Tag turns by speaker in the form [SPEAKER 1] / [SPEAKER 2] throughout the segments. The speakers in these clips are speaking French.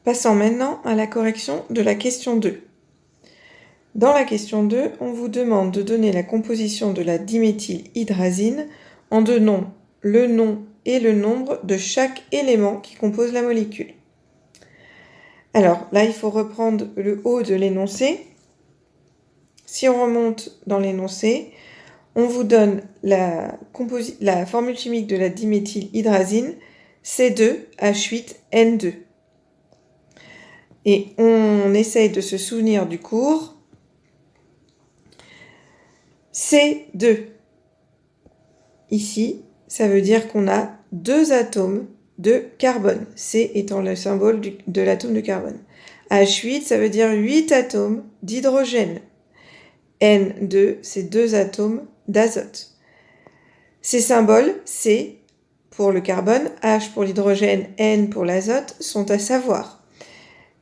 [SPEAKER 1] Passons maintenant à la correction de la question 2. Dans la question 2, on vous demande de donner la composition de la diméthylhydrazine en donnant le nom et le nombre de chaque élément qui compose la molécule. Alors là, il faut reprendre le haut de l'énoncé. Si on remonte dans l'énoncé, on vous donne la formule chimique de la diméthylhydrazine C2H8N2. Et on essaye de se souvenir du cours. C2, ici, ça veut dire qu'on a 2 atomes de carbone, C étant le symbole de l'atome de carbone. H8, ça veut dire 8 atomes d'hydrogène. N2, c'est 2 atomes d'azote. Ces symboles, C pour le carbone, H pour l'hydrogène, N pour l'azote, sont à savoir.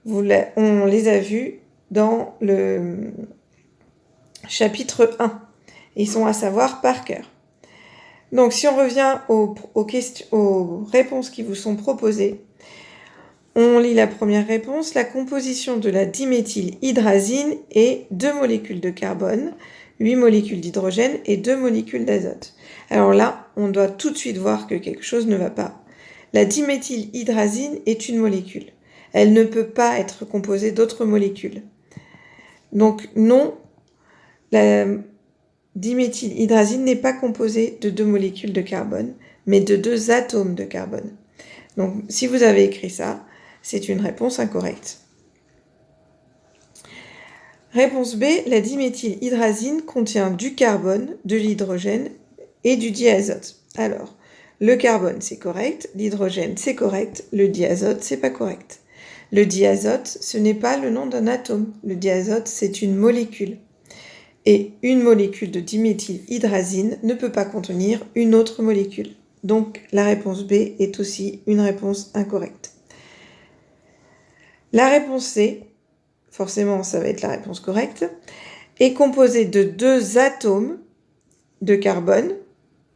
[SPEAKER 1] On les a vus dans le chapitre 1. Ils sont à savoir par cœur. Donc, si on revient aux réponses qui vous sont proposées, on lit la première réponse. La composition de la diméthylhydrazine est 2 molécules de carbone, 8 molécules d'hydrogène et 2 molécules d'azote. Alors là, on doit tout de suite voir que quelque chose ne va pas. La diméthylhydrazine est une molécule. Elle ne peut pas être composée d'autres molécules. Donc non, la diméthylhydrazine n'est pas composée de 2 molécules de carbone, mais de 2 atomes de carbone. Donc si vous avez écrit ça, c'est une réponse incorrecte. Réponse B, la diméthylhydrazine contient du carbone, de l'hydrogène et du diazote. Alors, le carbone, c'est correct, l'hydrogène, c'est correct, le diazote, c'est pas correct. Le diazote, ce n'est pas le nom d'un atome. Le diazote, c'est une molécule. Et une molécule de diméthylhydrazine ne peut pas contenir une autre molécule. Donc, la réponse B est aussi une réponse incorrecte. La réponse C, forcément ça va être la réponse correcte, est composée de 2 atomes de carbone,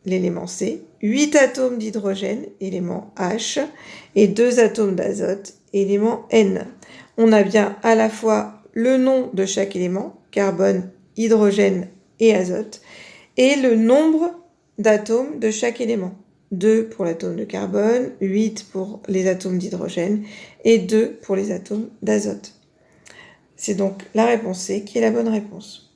[SPEAKER 1] l'élément C, 8 atomes d'hydrogène, élément H, et 2 atomes d'azote, élément N. On a bien à la fois le nom de chaque élément, carbone, hydrogène et azote, et le nombre d'atomes de chaque élément. 2 pour l'atome de carbone, 8 pour les atomes d'hydrogène et 2 pour les atomes d'azote. C'est donc la réponse C qui est la bonne réponse.